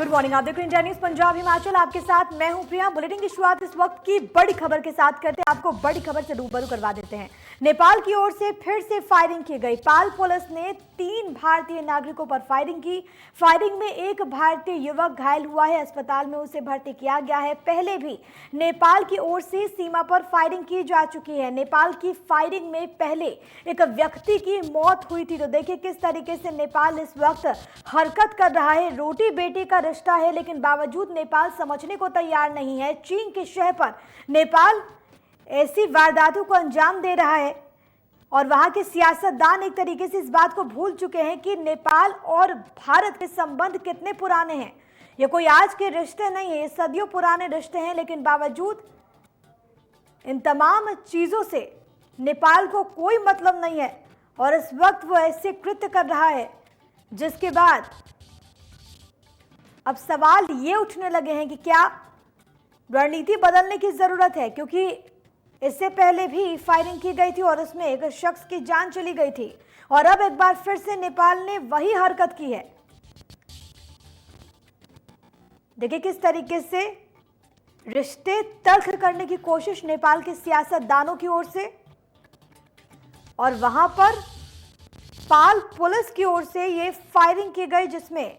Good morning, आप देख रहे हैं इंडिया न्यूज पंजाब हिमाचल। आपके साथ मैं हूं प्रिया। बुलेटिन की शुरुआत इस वक्त की बड़ी खबर के साथ करते हैं। आपको बड़ी खबर से रूबरू करवा देते हैं। नेपाल की ओर से फिर से फायरिंग की गई। पाल पुलिस ने 3 भारतीय नागरिकों पर फायरिंग की। फायरिंग में एक भारतीय युवक घायल हुआ है, अस्पताल में उसे भर्ती किया गया है। पहले भी नेपाल की ओर से सीमा पर फायरिंग की जा चुकी है। नेपाल की फायरिंग में पहले एक व्यक्ति की मौत हुई थी। तो देखिए किस तरीके से नेपाल इस वक्त हरकत कर रहा है। रोटी बेटी का रिश्ता है, लेकिन बावजूद नेपाल समझने को तैयार नहीं है। चीन की शह पर नेपाल ऐसी वारदातों को अंजाम दे रहा है और वहां के सियासतदान एक तरीके से इस बात को भूल चुके हैं कि नेपाल और भारत के संबंध कितने पुराने हैं। ये कोई आज के रिश्ते नहीं है, ये सदियों पुराने रिश्ते हैं। लेकिन बावजूद इन तमाम चीजों से नेपाल को कोई मतलब नहीं है और इस वक्त वो ऐसे कृत्य कर रहा है जिसके बाद अब सवाल ये उठने लगे हैं कि क्या रणनीति बदलने की जरूरत है, क्योंकि इससे पहले भी फायरिंग की गई थी और उसमें एक शख्स की जान चली गई थी और अब एक बार फिर से नेपाल ने वही हरकत की है। देखिए किस तरीके से रिश्ते तल्ख करने की कोशिश नेपाल के सियासतदानों की ओर से और वहां पर पाल पुलिस की ओर से ये फायरिंग की गई, जिसमें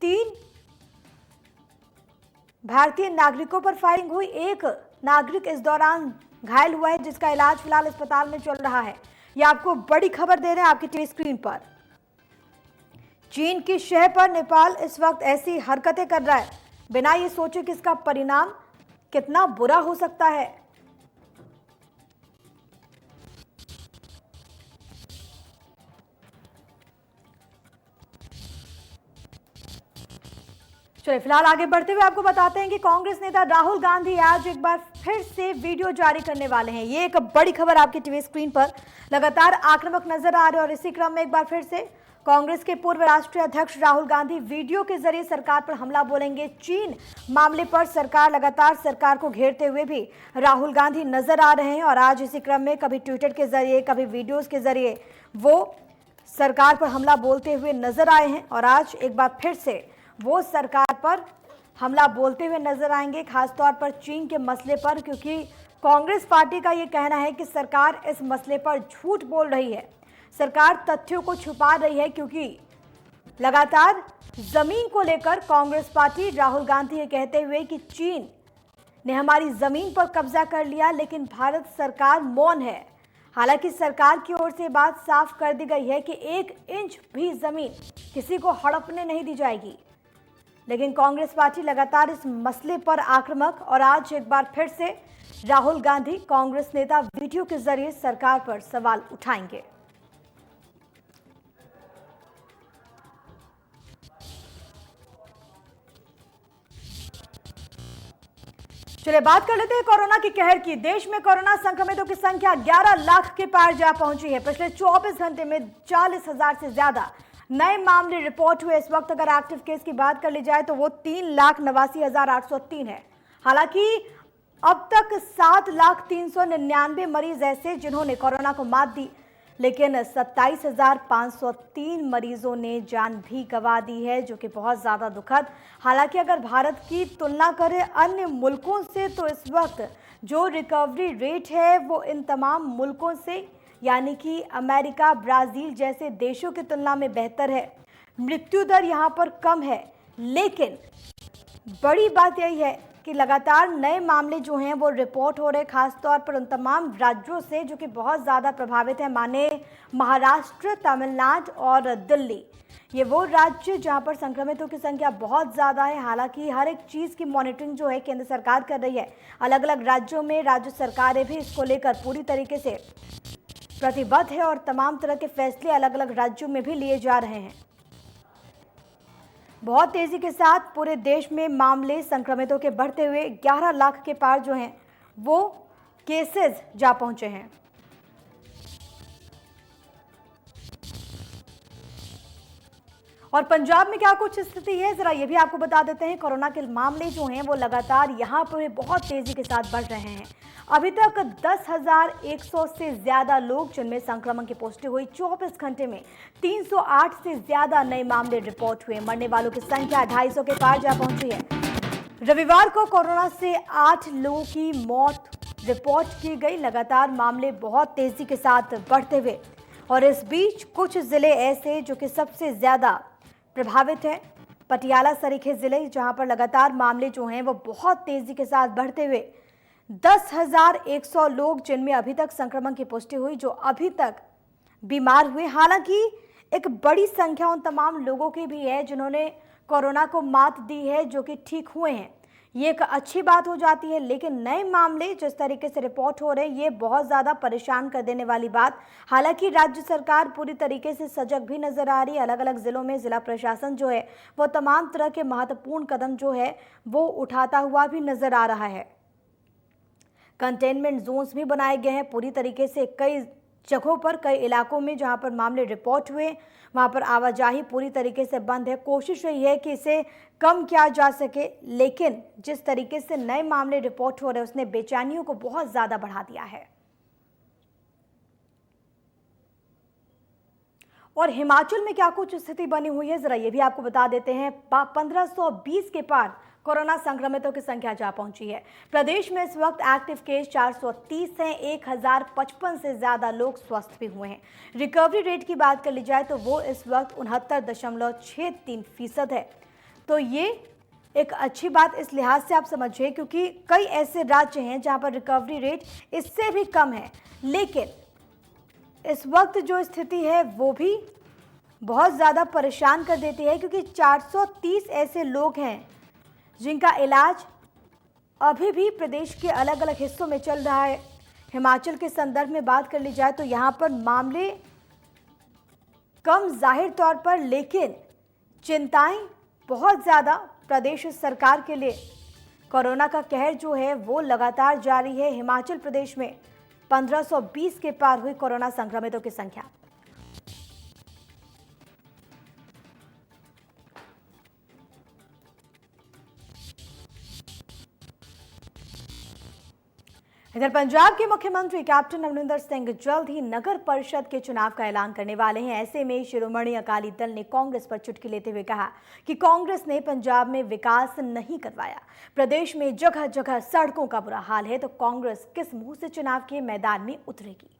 3 भारतीय नागरिकों पर फायरिंग हुई। एक नागरिक इस दौरान घायल हुआ है जिसका इलाज फिलहाल अस्पताल में चल रहा है। यह आपको बड़ी खबर दे रहे हैं आपकी टीवी स्क्रीन पर। चीन की शह पर नेपाल इस वक्त ऐसी हरकतें कर रहा है बिना ये सोचे कि इसका परिणाम कितना बुरा हो सकता है। चलिए फिलहाल आगे बढ़ते हुए आपको बताते हैं कि कांग्रेस नेता राहुल गांधी आज एक बार फिर से वीडियो जारी करने वाले हैं। ये एक बड़ी खबर आपकी टीवी स्क्रीन पर लगातार आक्रामक नजर आ रहे हैं और इसी क्रम में एक बार फिर से कांग्रेस के पूर्व राष्ट्रीय अध्यक्ष राहुल गांधी वीडियो के जरिए सरकार पर हमला बोलेंगे। चीन मामले पर लगातार सरकार को घेरते हुए भी राहुल गांधी नजर आ रहे हैं और आज इसी क्रम में कभी ट्विटर के जरिए कभी वीडियोज के जरिए वो सरकार पर हमला बोलते हुए नजर आए हैं और आज एक बार फिर से वो सरकार पर हमला बोलते हुए नजर आएंगे, खासतौर पर चीन के मसले पर, क्योंकि कांग्रेस पार्टी का ये कहना है कि सरकार इस मसले पर झूठ बोल रही है, सरकार तथ्यों को छुपा रही है। क्योंकि लगातार जमीन को लेकर कांग्रेस पार्टी राहुल गांधी ये कहते हुए कि चीन ने हमारी जमीन पर कब्जा कर लिया, लेकिन भारत सरकार मौन है। हालांकि सरकार की ओर से बात साफ कर दी गई है कि 1 इंच भी जमीन किसी को हड़पने नहीं दी जाएगी, लेकिन कांग्रेस पार्टी लगातार इस मसले पर आक्रामक और आज एक बार फिर से राहुल गांधी कांग्रेस नेता वीडियो के जरिए सरकार पर सवाल उठाएंगे। चलिए बात कर लेते हैं कोरोना की कहर की। देश में कोरोना संक्रमितों की संख्या 11 लाख के पार जा पहुंची है। पिछले 24 घंटे में 40,000 से ज्यादा नए मामले रिपोर्ट हुए। इस वक्त अगर एक्टिव केस की बात कर ली जाए तो वो 3,89,803 है। हालांकि अब तक 7,399 मरीज ऐसे जिन्होंने कोरोना को मात दी, लेकिन 27,503 मरीजों ने जान भी गंवा दी है, जो कि बहुत ज़्यादा दुखद। हालांकि अगर भारत की तुलना करें अन्य मुल्कों से तो इस वक्त जो रिकवरी रेट है वो इन तमाम मुल्कों से यानी कि अमेरिका, ब्राज़ील जैसे देशों की तुलना में बेहतर है। मृत्यु दर यहाँ पर कम है, लेकिन बड़ी बात यही है कि लगातार नए मामले जो हैं वो रिपोर्ट हो रहे, खासतौर पर उन तमाम राज्यों से जो कि बहुत ज़्यादा प्रभावित है, माने महाराष्ट्र, तमिलनाडु और दिल्ली। ये वो राज्य जहां पर संक्रमितों की संख्या बहुत ज़्यादा है। हालांकि हर एक चीज़ की मॉनिटरिंग जो है केंद्र सरकार कर रही है। अलग अलग राज्यों में राज्य सरकारें भी इसको लेकर पूरी तरीके से प्रतिबद्ध है और तमाम तरह के फैसले अलग अलग राज्यों में भी लिए जा रहे हैं। बहुत तेजी के साथ पूरे देश में मामले संक्रमितों के बढ़ते हुए 11 लाख के पार जो हैं वो केसेस जा पहुंचे हैं। और पंजाब में क्या कुछ स्थिति है, जरा ये भी आपको बता देते हैं। कोरोना के मामले जो हैं वो लगातार यहाँ पर बहुत तेजी के साथ बढ़ रहे हैं। अभी तक 10,100 से ज्यादा लोग जिनमें संक्रमण की पुष्टि हुई। 24 घंटे में 308 से ज्यादा नए मामले रिपोर्ट हुए। मरने वालों की संख्या 250 के पार जा पहुंची है। रविवार को कोरोना से 8 लोगों की मौत रिपोर्ट की गई। लगातार मामले बहुत तेजी के साथ बढ़ते हुए, और इस बीच कुछ जिले ऐसे जो कि सबसे ज्यादा प्रभावित हैं। पटियाला सरीखे जिले, जहां पर लगातार मामले जो हैं वो बहुत तेजी के साथ बढ़ते हुए 10,100 लोग जिनमें अभी तक संक्रमण की पुष्टि हुई, जो अभी तक बीमार हुए। हालांकि एक बड़ी संख्या उन तमाम लोगों की भी है जिन्होंने कोरोना को मात दी है, जो कि ठीक हुए हैं। ये एक अच्छी बात हो जाती है, लेकिन नए मामले जिस तरीके से रिपोर्ट हो रहे हैं ये बहुत ज़्यादा परेशान कर देने वाली बात। हालांकि राज्य सरकार पूरी तरीके से सजग भी नजर आ रही है। अलग अलग जिलों में जिला प्रशासन जो है वो तमाम तरह के महत्वपूर्ण कदम जो है वो उठाता हुआ भी नजर आ रहा है। कंटेनमेंट जोन्स भी बनाए गए हैं पूरी तरीके से। कई जगहों पर, कई इलाकों में जहां पर मामले रिपोर्ट हुए वहां पर आवाजाही पूरी तरीके से बंद है। कोशिश रही है कि इसे कम किया जा सके, लेकिन जिस तरीके से नए मामले रिपोर्ट हो रहे हैं उसने बेचैनियों को बहुत ज्यादा बढ़ा दिया है। और हिमाचल में क्या कुछ स्थिति बनी हुई है, जरा ये भी आपको बता देते हैं। 1520 के पार कोरोना संक्रमितों की संख्या जा पहुंची है। प्रदेश में इस वक्त एक्टिव केस 430 हैं। 1055 से ज्यादा लोग स्वस्थ भी हुए हैं। रिकवरी रेट की बात कर ली जाए तो वो इस वक्त 69.63% है। तो ये एक अच्छी बात इस लिहाज से आप समझिए, क्योंकि कई ऐसे राज्य हैं जहां पर रिकवरी रेट इससे भी कम है। लेकिन इस वक्त जो स्थिति है वो भी बहुत ज़्यादा परेशान कर देती है, क्योंकि 430 ऐसे लोग हैं जिनका इलाज अभी भी प्रदेश के अलग अलग हिस्सों में चल रहा है। हिमाचल के संदर्भ में बात कर ली जाए तो यहाँ पर मामले कम जाहिर तौर पर, लेकिन चिंताएं बहुत ज़्यादा प्रदेश सरकार के लिए। कोरोना का कहर जो है वो लगातार जारी है। हिमाचल प्रदेश में 1520 के पार हुई कोरोना संक्रमितों की संख्या। इधर पंजाब के मुख्यमंत्री कैप्टन अमरिंदर सिंह जल्द ही नगर परिषद के चुनाव का ऐलान करने वाले हैं। ऐसे में शिरोमणि अकाली दल ने कांग्रेस पर चुटकी लेते हुए कहा कि कांग्रेस ने पंजाब में विकास नहीं करवाया। प्रदेश में जगह जगह सड़कों का बुरा हाल है, तो कांग्रेस किस मुंह से चुनाव के मैदान में उतरेगी।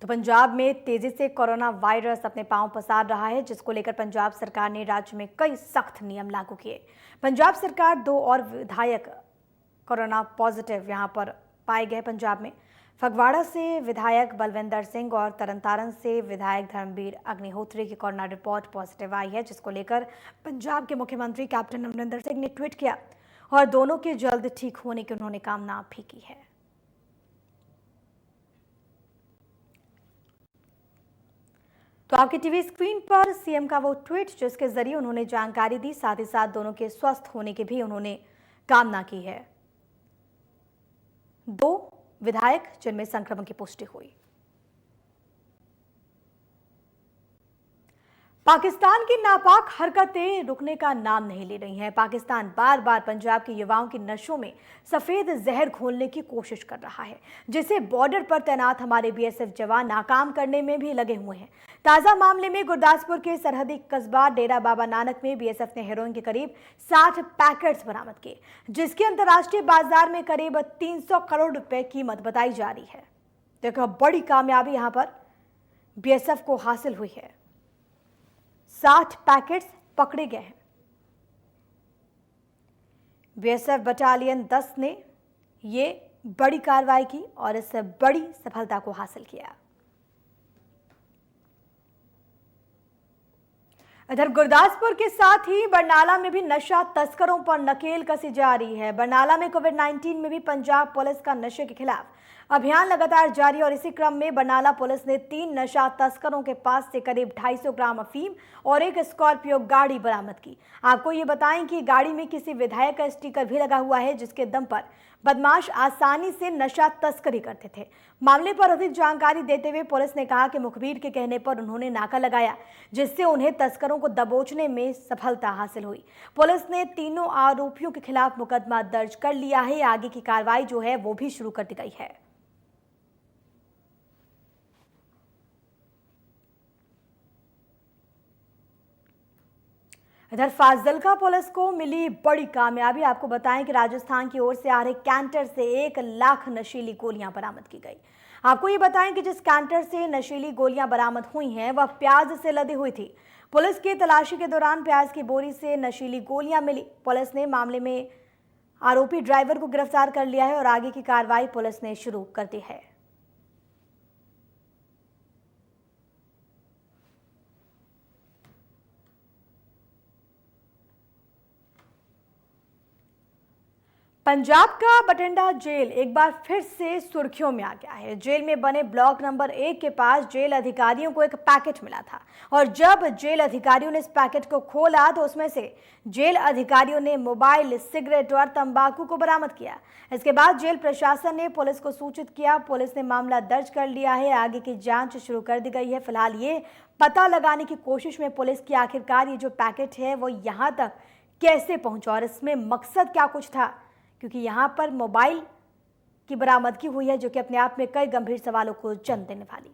तो पंजाब में तेजी से कोरोना वायरस अपने पांव पसार रहा है, जिसको लेकर पंजाब सरकार ने राज्य में कई सख्त नियम लागू किए। पंजाब सरकार 2 और विधायक कोरोना पॉजिटिव यहां पर पाए गए। पंजाब में फगवाड़ा से विधायक बलविंदर सिंह और तरनतारन से विधायक धर्मवीर अग्निहोत्री की कोरोना रिपोर्ट पॉजिटिव आई है, जिसको लेकर पंजाब के मुख्यमंत्री कैप्टन अमरिंदर सिंह ने ट्वीट किया और दोनों के जल्द ठीक होने की उन्होंने कामना भी की है। तो आपकी टीवी स्क्रीन पर सीएम का वो ट्वीट जिसके जरिए उन्होंने जानकारी दी, साथ ही साथ दोनों के स्वस्थ होने की भी उन्होंने कामना की है। 2 विधायक जिनमें संक्रमण की पुष्टि हुई। पाकिस्तान की नापाक हरकतें रुकने का नाम नहीं ले रही हैं। पाकिस्तान बार बार पंजाब के युवाओं की नशों में सफेद जहर घोलने की कोशिश कर रहा है, जिसे बॉर्डर पर तैनात हमारे बीएसएफ जवान नाकाम करने में भी लगे हुए हैं। ताजा मामले में गुरदासपुर के सरहदी कस्बा डेरा बाबा नानक में बीएसएफ ने हेरोइन के करीब 60 पैकेट्स बरामद किए, जिसकी अंतर्राष्ट्रीय बाजार में करीब 300 करोड़ रुपए कीमत बताई जा रही है। देखो, बड़ी कामयाबी यहां पर बीएसएफ को हासिल हुई है। 60 पैकेट्स पकड़े गए हैं। बीएसएफ बटालियन 10 ने ये बड़ी कार्रवाई की और इस बड़ी सफलता को हासिल किया। इधर गुरदासपुर के साथ ही बरनाला में भी नशा तस्करों पर नकेल कसी जा रही है। बरनाला में कोविड-19 में भी पंजाब पुलिस का नशे के खिलाफ अभियान लगातार जारी और इसी क्रम में बरनाला पुलिस ने 3 नशा तस्करों के पास से करीब 250 ग्राम अफीम और एक स्कॉर्पियो गाड़ी बरामद की। आपको ये बताएं कि गाड़ी में किसी विधायक का स्टिकर भी लगा हुआ है, जिसके दम पर बदमाश आसानी से नशा तस्करी करते थे। मामले पर अधिक जानकारी देते हुए पुलिस ने कहा कि मुखबिर के कहने पर उन्होंने नाका लगाया, जिससे उन्हें तस्करों को दबोचने में सफलता हासिल हुई। पुलिस ने तीनों आरोपियों के खिलाफ मुकदमा दर्ज कर लिया है। आगे की कार्रवाई जो है वो भी शुरू कर दी गई है। इधर फाजिल्का पुलिस को मिली बड़ी कामयाबी। आपको बताएं कि राजस्थान की ओर से आ रहे कैंटर से 1 लाख नशीली गोलियां बरामद की गई। आपको ये बताएं कि जिस कैंटर से नशीली गोलियां बरामद हुई हैं वह प्याज से लदी हुई थी। पुलिस की तलाशी के दौरान प्याज की बोरी से नशीली गोलियां मिली। पुलिस ने मामले में आरोपी ड्राइवर को गिरफ्तार कर लिया है और आगे की कार्रवाई पुलिस ने शुरू कर दी है। पंजाब का बठिंडा जेल एक बार फिर से सुर्खियों में आ गया है। जेल में बने ब्लॉक नंबर 1 के पास जेल अधिकारियों को एक पैकेट मिला था और जब जेल अधिकारियों ने इस पैकेट को खोला तो उसमें से जेल अधिकारियों ने मोबाइल, सिगरेट और तंबाकू को बरामद किया। इसके बाद जेल प्रशासन ने पुलिस को सूचित किया। पुलिस ने मामला दर्ज कर लिया है। आगे की जांच शुरू कर दी गई है। फिलहाल ये पता लगाने की कोशिश में पुलिस की आखिरकार ये जो पैकेट है वो यहाँ तक कैसे पहुंचा और इसमें मकसद क्या कुछ था, क्योंकि यहाँ पर मोबाइल की बरामदगी हुई है जो कि अपने आप में कई गंभीर सवालों को जन्म देने वाली।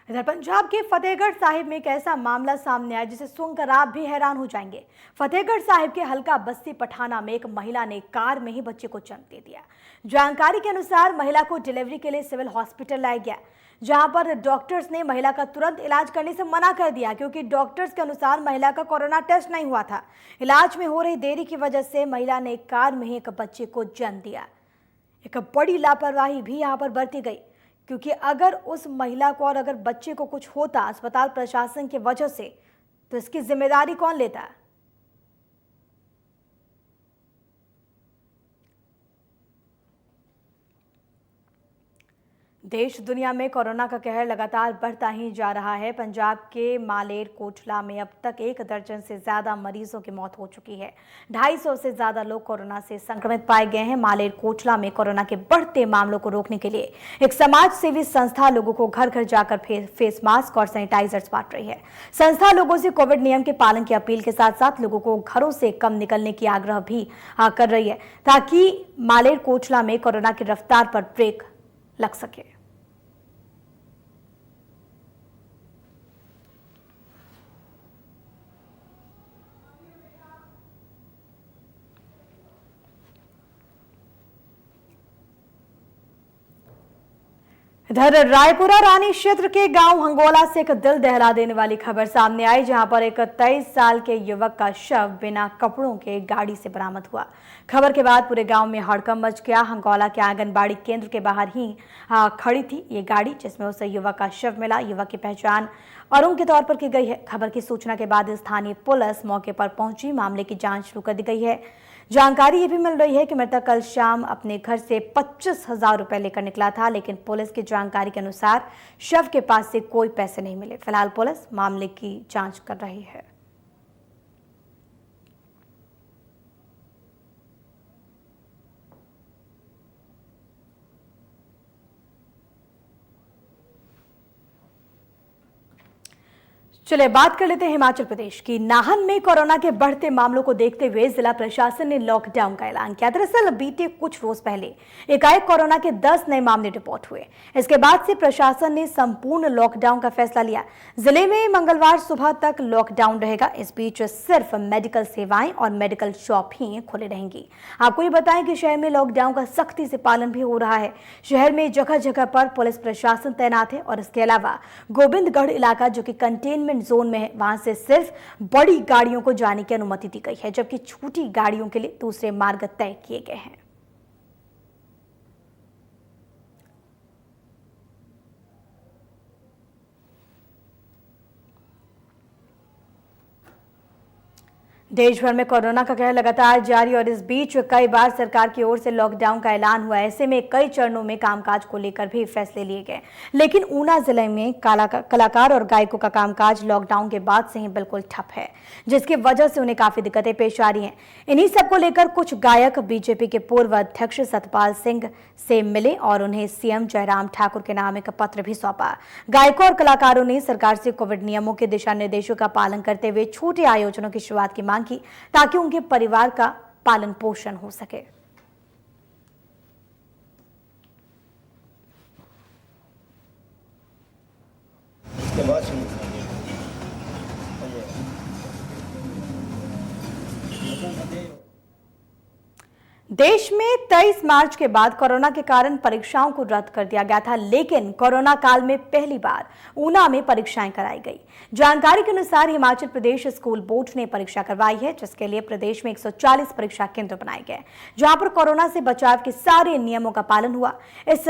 इधर पंजाब के फतेहगढ़ साहिब में एक ऐसा मामला सामने आया जिसे सुनकर आप भी हैरान हो जाएंगे। फतेहगढ़ साहिब के हल्का बस्ती पठाना में एक महिला ने कार में ही बच्चे को जन्म दे दिया। जानकारी के अनुसार महिला को डिलीवरी के लिए सिविल हॉस्पिटल लाया गया, जहां पर डॉक्टर्स ने महिला का तुरंत इलाज करने से मना कर दिया, क्योंकि डॉक्टर्स के अनुसार महिला का कोरोना टेस्ट नहीं हुआ था। इलाज में हो रही देरी की वजह से महिला ने कार में ही एक बच्चे को जन्म दिया। एक बड़ी लापरवाही भी यहाँ पर बरती गई, क्योंकि अगर उस महिला को और अगर बच्चे को कुछ होता अस्पताल प्रशासन की वजह से, तो इसकी जिम्मेदारी कौन लेता? देश दुनिया में कोरोना का कहर लगातार बढ़ता ही जा रहा है। पंजाब के मालेर कोटला में अब तक 1 दर्जन से ज्यादा मरीजों की मौत हो चुकी है। 250 से ज्यादा लोग कोरोना से संक्रमित पाए गए हैं। मालेर कोटला में कोरोना के बढ़ते मामलों को रोकने के लिए एक समाज सेवी संस्था लोगों को घर घर जाकर फेस मास्क और सैनिटाइजर्स बांट रही है। संस्था लोगों से कोविड नियम के पालन की अपील के साथ साथ लोगों को घरों से कम निकलने की आग्रह भी कर रही है, ताकि मालेर कोटला में कोरोना की रफ्तार पर ब्रेक लग सके। इधर रायपुरा रानी क्षेत्र के गांव हंगोला से एक दिल दहला देने वाली खबर सामने आई, जहां पर एक 23 साल के युवक का शव बिना कपड़ों के गाड़ी से बरामद हुआ। खबर के बाद पूरे गांव में हड़कंप मच गया। हंगोला के आंगनबाड़ी केंद्र के बाहर ही खड़ी थी ये गाड़ी, जिसमें उसे युवक का शव मिला। युवक की पहचान अरुण के तौर पर की गई है। खबर की सूचना के बाद स्थानीय पुलिस मौके पर पहुंची। मामले की जांच शुरू कर दी गई है। जानकारी ये भी मिल रही है कि मृतक कल शाम अपने घर से 25,000 रुपए लेकर निकला था, लेकिन पुलिस की जानकारी के अनुसार शव के पास से कोई पैसे नहीं मिले। फिलहाल पुलिस मामले की जांच कर रही है। चलिए बात कर लेते हैं हिमाचल प्रदेश की। नाहन में कोरोना के बढ़ते मामलों को देखते हुए जिला प्रशासन ने लॉकडाउन का ऐलान किया। दरअसल बीते कुछ रोज पहले एकाएक कोरोना के 10 नए मामले रिपोर्ट हुए। इसके बाद से प्रशासन ने संपूर्ण लॉकडाउन का फैसला लिया। जिले में मंगलवार सुबह तक लॉकडाउन रहेगा। इस बीच सिर्फ मेडिकल सेवाएं और मेडिकल शॉप ही खुले रहेंगी। आपको ये बताएं कि शहर में लॉकडाउन का सख्ती से पालन भी हो रहा है। शहर में जगह जगह पर पुलिस प्रशासन तैनात है और इसके अलावा गोविंदगढ़ इलाका जो कि कंटेनमेंट जोन में है, वहां से सिर्फ बड़ी गाड़ियों को जाने की अनुमति दी गई है, जबकि छोटी गाड़ियों के लिए दूसरे मार्ग तय किए गए हैं। देश भर में कोरोना का कहर लगातार जारी और इस बीच कई बार सरकार की ओर से लॉकडाउन का ऐलान हुआ। ऐसे में कई चरणों में कामकाज को लेकर भी फैसले लिए गए, लेकिन ऊना जिले में कलाकार और गायकों का कामकाज लॉकडाउन के बाद से ही बिल्कुल ठप है, जिसकी वजह से उन्हें काफी दिक्कतें पेश आ रही हैं। इन्हीं सबको लेकर कुछ गायक बीजेपी के पूर्व अध्यक्ष सतपाल सिंह से मिले और उन्हें सीएम जयराम ठाकुर के नाम एक पत्र भी सौंपा। गायकों और कलाकारों ने सरकार से कोविड नियमों के दिशा निर्देशों का पालन करते हुए छोटे आयोजनों की शुरुआत की मांग की, ताकि उनके परिवार का पालन पोषण हो सके। देश में 23 मार्च के बाद कोरोना के कारण परीक्षाओं को रद्द कर दिया गया था, लेकिन कोरोना काल में पहली बार ऊना में परीक्षाएं कराई गई। जानकारी के अनुसार हिमाचल प्रदेश स्कूल बोर्ड ने परीक्षा करवाई है, जिसके लिए प्रदेश में 140 परीक्षा केंद्र बनाए गए, जहां पर कोरोना से बचाव के सारे नियमों का पालन हुआ। इस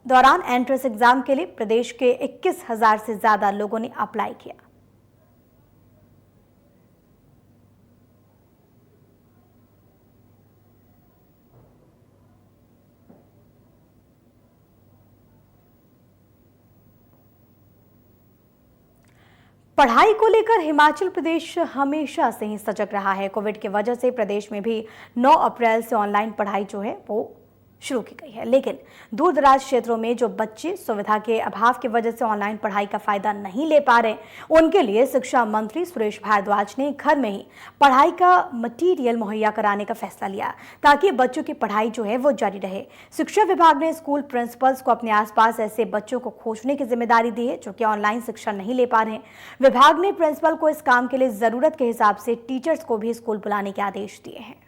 दौरान एंट्रेंस एग्जाम के लिए प्रदेश के 21,000 से ज्यादा लोगों ने अप्लाई किया। पढ़ाई को लेकर हिमाचल प्रदेश हमेशा से ही सजग रहा है। कोविड की वजह से प्रदेश में भी 9 अप्रैल से ऑनलाइन पढ़ाई जो है वो शुरू की गई है, लेकिन दूर दराज क्षेत्रों में जो बच्चे सुविधा के अभाव की वजह से ऑनलाइन पढ़ाई का फायदा नहीं ले पा रहे, उनके लिए शिक्षा मंत्री सुरेश भारद्वाज ने घर में ही पढ़ाई का मटेरियल मुहैया कराने का फैसला लिया, ताकि बच्चों की पढ़ाई जो है वो जारी रहे। शिक्षा विभाग ने स्कूल प्रिंसिपल्स को अपने आसपास ऐसे बच्चों को खोजने की जिम्मेदारी दी है जो कि ऑनलाइन शिक्षा नहीं ले पा रहे। विभाग ने प्रिंसिपल को इस काम के लिए जरूरत के हिसाब से टीचर्स को भी स्कूल बुलाने के आदेश दिए हैं।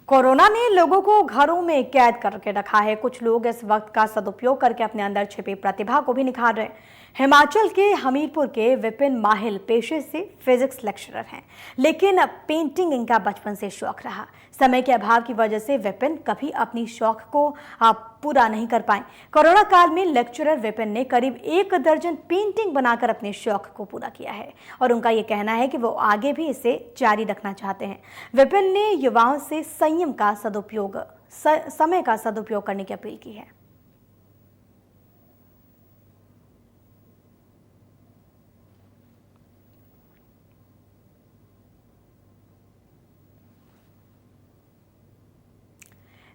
कोरोना ने लोगों को घरों में कैद करके रखा है। कुछ लोग इस वक्त का सदुपयोग करके अपने अंदर छिपी प्रतिभा को भी निखार रहे हैं। हिमाचल के हमीरपुर के विपिन माहिल पेशे से फिजिक्स लेक्चरर हैं, लेकिन पेंटिंग इनका बचपन से शौक रहा। समय के अभाव की वजह से विपिन कभी अपनी शौक को पूरा नहीं कर पाए। कोरोना काल में लेक्चरर विपिन ने करीब 1 दर्जन पेंटिंग बनाकर अपने शौक को पूरा किया है और उनका ये कहना है कि वो आगे भी इसे जारी रखना चाहते हैं। विपिन ने युवाओं से संयम का सदुपयोग, समय का सदुपयोग करने की अपील की है।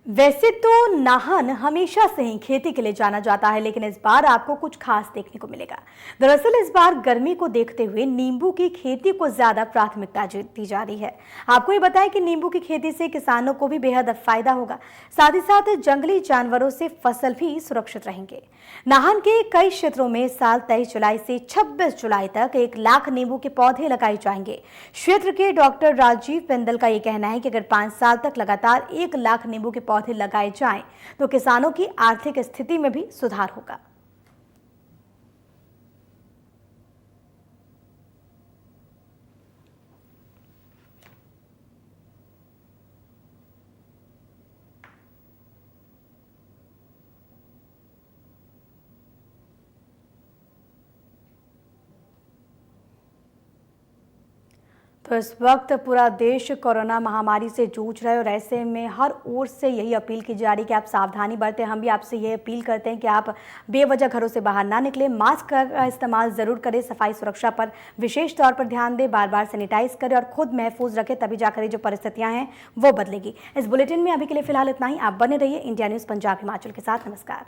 वैसे तो नाहन हमेशा से ही खेती के लिए जाना जाता है, लेकिन इस बार आपको कुछ खास देखने को मिलेगा। दरअसल इस बार गर्मी को देखते हुए नींबू की खेती को ज्यादा प्राथमिकता दी जा रही है। आपको ये बताएं कि नींबू की खेती से किसानों को भी बेहद फायदा होगा, साथ ही साथ जंगली जानवरों से फसल भी सुरक्षित रहेंगे। नाहन के कई क्षेत्रों में साल 23 जुलाई से 26 जुलाई तक 1 लाख नींबू के पौधे लगाए जाएंगे। क्षेत्र के डॉक्टर राजीव बिंदल का ये कहना है कि अगर 5 साल तक लगातार 1 लाख नींबू के पौधे लगाए जाएं तो किसानों की आर्थिक स्थिति में भी सुधार होगा। तो इस वक्त पूरा देश कोरोना महामारी से जूझ रहा है और ऐसे में हर ओर से यही अपील की जा रही है कि आप सावधानी बरतें। हम भी आपसे ये अपील करते हैं कि आप बेवजह घरों से बाहर ना निकलें, मास्क का इस्तेमाल ज़रूर करें, सफाई सुरक्षा पर विशेष तौर पर ध्यान दें, बार बार सैनिटाइज करें और खुद महफूज रखें, तभी जाकर जो परिस्थितियाँ हैं वो बदलेगी। इस बुलेटिन में अभी के लिए फिलहाल इतना ही। आप बने रहिए इंडिया न्यूज़ पंजाब हिमाचल के साथ। नमस्कार।